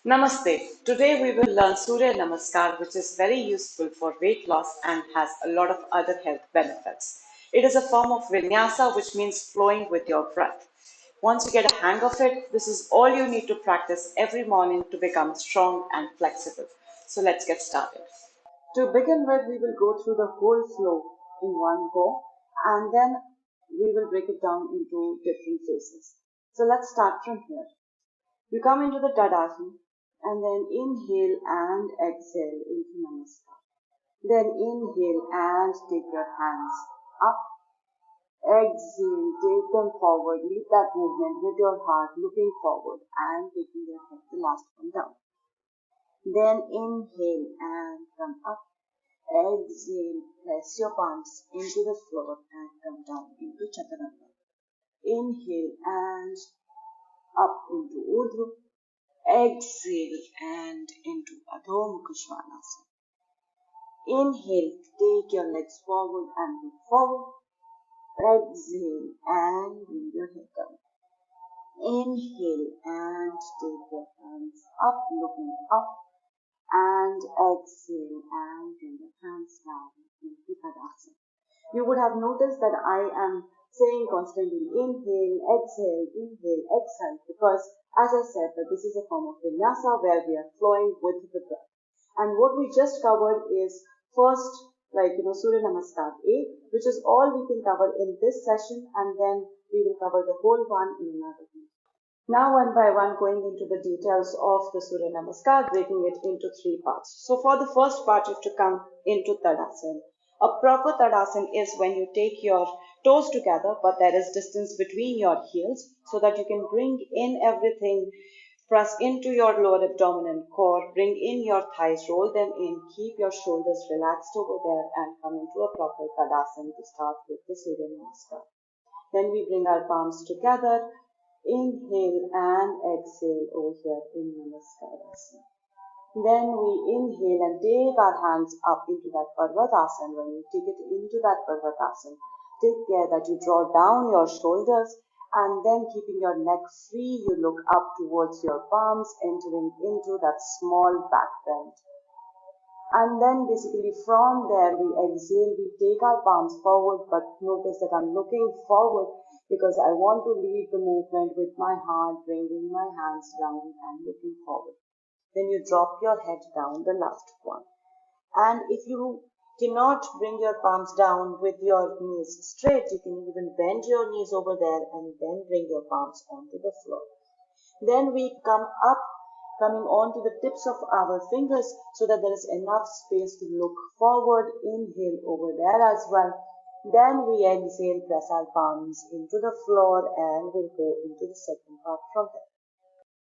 Namaste. Today we will learn Surya Namaskar, which is very useful for weight loss and has a lot of other health benefits. It is a form of Vinyasa, which means flowing with your breath. Once you get a hang of it, this is all you need to practice every morning to become strong and flexible. So let's get started. To begin with, we will go through the whole flow in one go and then we will break it down into different phases. So let's start from here. You come into the Tadasana and then inhale and exhale into Namaskar. Then inhale and take your hands up. Exhale, take them forward. Lead that movement with your heart looking forward and taking your head the last one down. Then inhale and come up. Exhale, press your palms into the floor and come down into Chaturanga. Inhale and up into Urdhva. Exhale and into Adho Mukha Svanasana. Inhale, take your legs forward and move forward. Exhale and bring your head down. Inhale and take your hands up, looking up. And exhale and bring your hands down into Tadasana. You would have noticed that I am saying constantly inhale, exhale, because as I said that this is a form of Vinyasa where we are flowing with the breath. And what we just covered is first Surya Namaskar 8, which is all we can cover in this session, and then we will cover the whole one in another video. Now one by one going into the details of the Surya Namaskar, breaking it into three parts. So for the first part you have to come into Tadasana. A proper Tadasana is when you take your toes together but there is distance between your heels so that you can bring in everything, press into your lower abdomen and core, bring in your thighs, roll them in, keep your shoulders relaxed over there and come into a proper Tadasana to start with the Surya Namaskar. Then we bring our palms together. Inhale and exhale over here in Namaskarasana. Then we inhale and take our hands up into that Parvatasana. When you take it into that Parvatasana, take care that you draw down your shoulders and then keeping your neck free, you look up towards your palms, entering into that small back bend. And then basically from there we exhale, we take our palms forward, but notice that I'm looking forward because I want to lead the movement with my heart, bringing my hands down and looking forward. Then you drop your head down, the last one. And if you cannot bring your palms down with your knees straight, you can even bend your knees over there and then bring your palms onto the floor. Then we come up, coming on to the tips of our fingers so that there is enough space to look forward. Inhale over there as well. Then we exhale, press our palms into the floor and we'll go into the second part from there.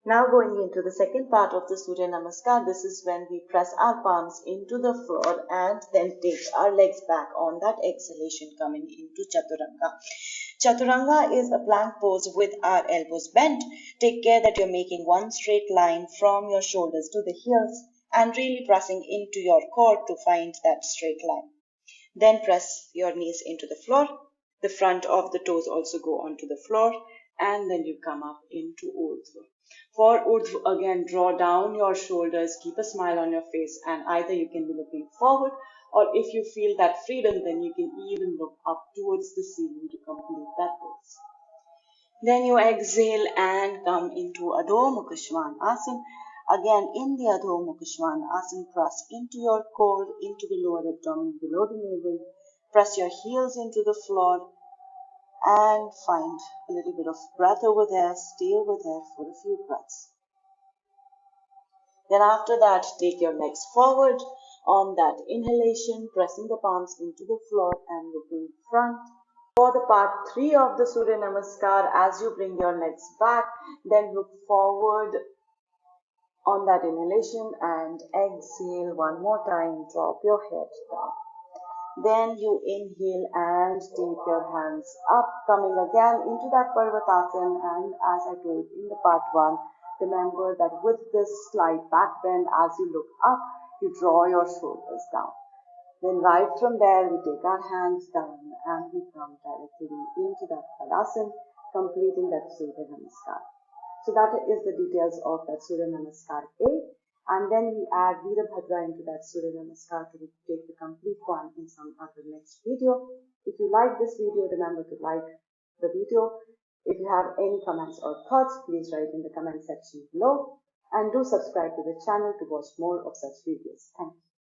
Now going into the second part of the Surya Namaskar, this is when we press our palms into the floor and then take our legs back on that exhalation coming into Chaturanga. Chaturanga is a plank pose with our elbows bent. Take care that you're making one straight line from your shoulders to the heels and really pressing into your core to find that straight line. Then press your knees into the floor. The front of the toes also go onto the floor and then you come up into Urdhva. For Urdhva, again, draw down your shoulders, keep a smile on your face, and either you can be looking forward or if you feel that freedom, then you can even look up towards the ceiling to complete that pose. Then you exhale and come into Adho Mukha Svanasana. Again, in the Adho Mukha Svanasana, press into your core, into the lower abdomen, below the navel. Press your heels into the floor and find a little bit of breath over there. Stay over there for a few breaths. Then after that, take your legs forward on that inhalation, pressing the palms into the floor and looking front. For the part 3 of the Surya Namaskar, as you bring your legs back, then look forward on that inhalation and exhale one more time, drop your head down. Then you inhale and take your hands up, coming again into that Parvatasana, and as I told in the part 1, remember that with this slight back bend, as you look up, you draw your shoulders down. Then right from there, we take our hands down and we come directly into that Tadasana, completing that Surya Namaskar. So that is the details of that Surya Namaskar A. And then we add Virabhadra into that Surya Namaskar to take the complete one in some other next video. If you like this video, remember to like the video. If you have any comments or thoughts, please write in the comment section below. And do subscribe to the channel to watch more of such videos. Thank you.